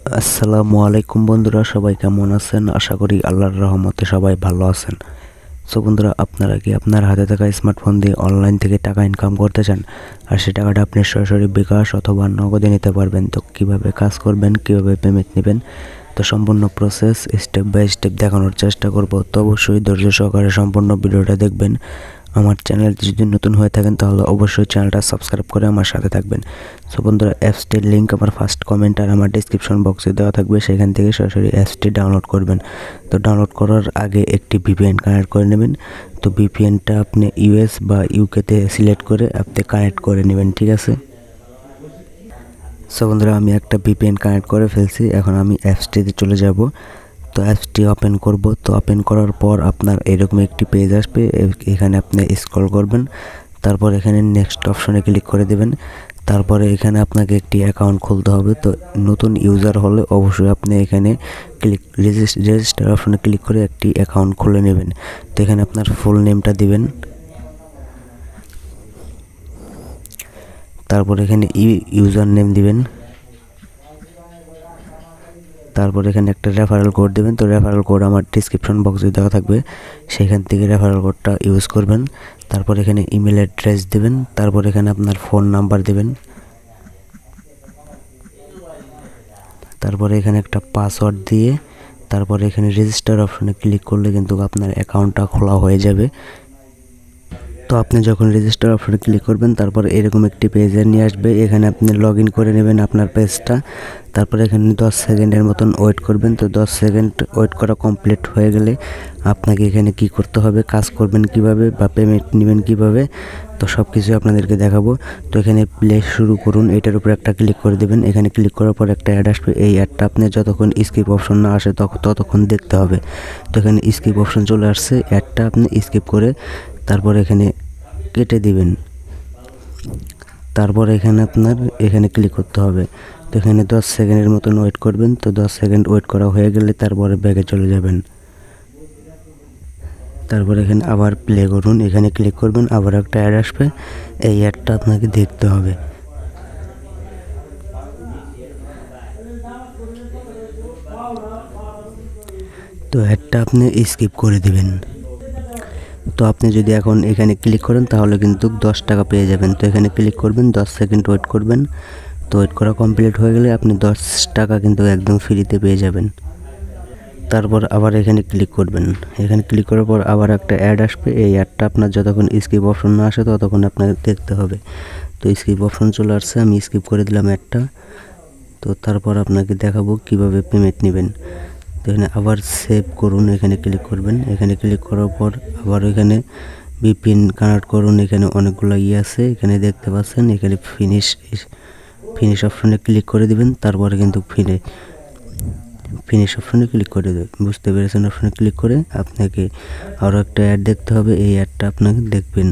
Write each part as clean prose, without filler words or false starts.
আসসালামু আলাইকুম বন্ধুরা, সবাই কেমন আছেন? আশা করি আল্লাহর রহমতে সবাই ভালো আছেন। সো বন্ধুরা, আপনারা কি আপনার হাতে থাকা স্মার্টফোন দিয়ে অনলাইন থেকে টাকা ইনকাম করতে চান, আর সেই টাকাটা আপনি সরাসরি বিকাশ অথবা নগদে নিতে পারবেন? তো কিভাবে কাজ করবেন, কিভাবে পেমেন্ট নেবেন, তো সম্পূর্ণ প্রসেস স্টেপ বাই স্টেপ দেখানোর চেষ্টা করব। তো অবশ্যই ধৈর্য সহকারে সম্পূর্ণ ভিডিওটা দেখবেন। আমার চ্যানেল যদি নতুন হয়ে থাকেন তাহলে অবশ্যই চ্যানেলটা সাবস্ক্রাইব করে আমার সাথে থাকবেন। সো বন্ধুরা, অ্যাপসটির লিঙ্ক আমার ফার্স্ট কমেন্ট আর আমার ডিসক্রিপশন বক্সে দেওয়া থাকবে, সেখান থেকে সরাসরি অ্যাপসটি ডাউনলোড করবেন। তো ডাউনলোড করার আগে একটি ভিপিএন কানেক্ট করে নেবেন। তো ভিপিএনটা আপনি ইউএস বা ইউকেতে সিলেক্ট করে আপনি কানেক্ট করে নেবেন, ঠিক আছে? সো বন্ধুরা, আমি একটা ভিপিএন কানেক্ট করে ফেলছি। এখন আমি অ্যাপসটিতে চলে যাব। তো অ্যাপসটি ওপেন করব। তো ওপেন করার পর আপনার এরকম একটি পেজ আসবে। এখানে আপনি স্ক্রল করবেন, তারপর এখানে নেক্সট অপশনে ক্লিক করে দেবেন। তারপরে এখানে আপনাকে একটি অ্যাকাউন্ট খুলতে হবে। তো নতুন ইউজার হলে অবশ্যই আপনি এখানে রেজিস্টার অপশনে ক্লিক করে একটি অ্যাকাউন্ট খুলে নেবেন। তো এখানে আপনার ফুল নেমটা দিবেন, তারপর এখানে ইউজার নেম দিবেন, তারপর এখানে একটা রেফারেল কোড দেবেন। তো রেফারেল কোড আমার ডিসক্রিপশন বক্সে দেওয়া থাকবে, সেখান থেকে রেফারেল কোডটা ইউজ করবেন। তারপর এখানে ইমেল অ্যাড্রেস দেবেন, তারপর এখানে আপনার ফোন নাম্বার দেবেন, তারপরে এখানে একটা পাসওয়ার্ড দিয়ে তারপরে এখানে রেজিস্টার অপশনে ক্লিক করলে কিন্তু আপনার অ্যাকাউন্টটা খোলা হয়ে যাবে। তো আপনি যখন রেজিস্টার অপশনে ক্লিক করবেন, তারপর এরকম একটি পেজে নিয়ে আসবে। এখানে আপনি লগ ইন করে নেবেন আপনার পেজটা। তারপরে এখানে 10 সেকেন্ডের মতন ওয়েট করবেন। তো 10 সেকেন্ড ওয়েট করা কমপ্লিট হয়ে গেলে আপনাকে এখানে কি করতে হবে, কাজ করবেন কিভাবে বা পেমেন্ট নেবেন কিভাবে, তো সব কিছু আপনাদেরকে দেখাবো। তো এখানে প্লে শুরু করুন, এটার উপর একটা ক্লিক করে দেবেন। এখানে ক্লিক করার পর একটা অ্যাড আসবে। এই অ্যাডটা আপনি যতক্ষণ স্কিপ অপশন না আসে ততক্ষণ দেখতে হবে। তো এখানে স্কিপ অপশন চলে আসছে, অ্যাডটা আপনি স্কিপ করে তারপর এখানে কেটে দিবেন। তারপর এখানে আপনার এখানে ক্লিক করতে হবে। তো এখানে 10 সেকেন্ডের মতন ওয়েট করবেন। তো 10 সেকেন্ড ওয়েট করা হয়ে গেলে তারপরে ব্যাগে চলে যাবেন। তারপর এখানে আবার প্লে করুন, এখানে ক্লিক করবেন, আবার একটা অ্যাড আসবে। এই অ্যাডটা আপনাকে দেখতে হবে। তো অ্যাডটা আপনি স্কিপ করে দিবেন। তো আপনি যদি এখন এখানে ক্লিক করেন তাহলে কিন্তু 10 টাকা পেয়ে যাবেন। তো এখানে ক্লিক করবেন, 10 সেকেন্ড ওয়েট করবেন। তো ওয়েট করা কমপ্লিট হয়ে গেলে আপনি 10 টাকা কিন্তু একদম ফ্রিতে পেয়ে যাবেন। তারপর আবার এখানে ক্লিক করবেন। এখানে ক্লিক করার পর আবার একটা অ্যাড আসবে। এই অ্যাডটা আপনার যতক্ষণ স্কিপ অপশন না আসে ততক্ষণ আপনাকে দেখতে হবে। তো স্কিপ অপশন চলে আসছে, আমি স্কিপ করে দিলাম অ্যাডটা। তো তারপর আপনাকে দেখাবো কিভাবে পেমেন্ট নেবেন। তো এখানে আবার সেভ করুন, এখানে ক্লিক করবেন। এখানে ক্লিক করার পর আবার এখানে ভিপিএন কানেক্ট করুন। এখানে অনেকগুলো আছে, এখানে দেখতে পাচ্ছেন। এখানে ফিনিশ অপশনে ক্লিক করে দিবেন। তারপরে কিন্তু ফিনিশ অপশনে ক্লিক করে দেবেন। বুঝতে পেরেছেন? অপশনে ক্লিক করে আপনাকে আরও একটা অ্যাড দেখতে হবে। এই অ্যাডটা আপনাকে দেখবেন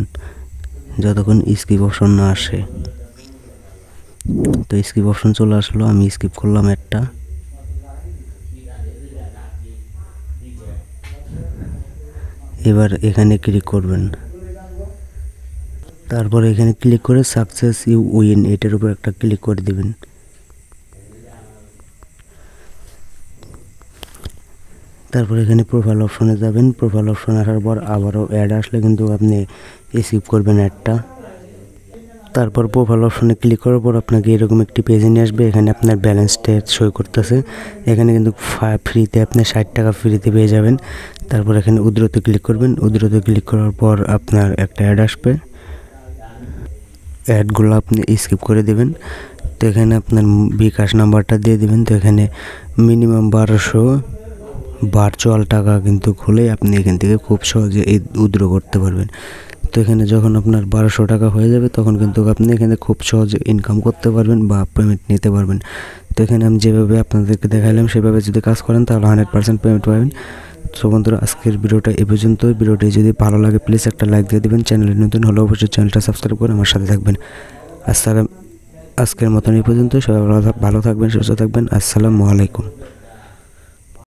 যতক্ষণ স্কিপ অপশন না আসে। তো স্কিপ অপশন চলে আসলো, আমি স্কিপ করলাম অ্যাডটা। এবার এখানে ক্লিক করবেন। তারপর এখানে ক্লিক করে সাকসেস ইউ উইন এটার উপর একটা ক্লিক করে দিবেন। তারপর এখানে প্রোফাইল অপশনে যাবেন। প্রোফাইল অপশন আসার পর আবারও অ্যাড আসলে কিন্তু আপনি স্কিপ করবেন অ্যাডটা। তারপর প্রোফাইল অপশনে ক্লিক করার পর আপনাকে এরকম একটি পেজে নিয়ে আসবে। এখানে আপনার ব্যালেন্সটা শো করতেছে। এখানে কিন্তু ফ্রিতে আপনি 60 টাকা ফ্রিতে পেয়ে যাবেন। তারপর এখানে উইথড্রতে ক্লিক করবেন। উইথড্রতে ক্লিক করার পর আপনার একটা অ্যাড আসবে। অ্যাডগুলো আপনি স্কিপ করে দেবেন। তো এখানে আপনার বিকাশ নাম্বারটা দিয়ে দেবেন। তো এখানে মিনিমাম 1200 ভার্চুয়াল টাকা কিন্তু খুলে আপনি এখান থেকে খুব সহজে এই উইথড্র করতে পারবেন। তো এখানে যখন আপনার 1200 টাকা হয়ে যাবে তখন কিন্তু আপনি এখানে খুব সহজে ইনকাম করতে পারবেন বা পেমেন্ট নিতে পারবেন। তো এখানে আমি যেভাবে আপনাদেরকে দেখালাম সেভাবে যদি কাজ করেন তাহলে 100% পেমেন্ট পাবেন। সো বন্ধুরা, আজকের ভিডিওটা এ পর্যন্তই। ভিডিওটি যদি ভালো লাগে প্লিজ একটা লাইক দিয়ে দেবেন। চ্যানেলে নতুন হলে অবশ্যই চ্যানেলটা সাবস্ক্রাইব করে আমার সাথে থাকবেন। আজকের মতন এই পর্যন্ত। সবাই ভালো থাকবেন, সুস্থ থাকবেন। আসসালামু আলাইকুম।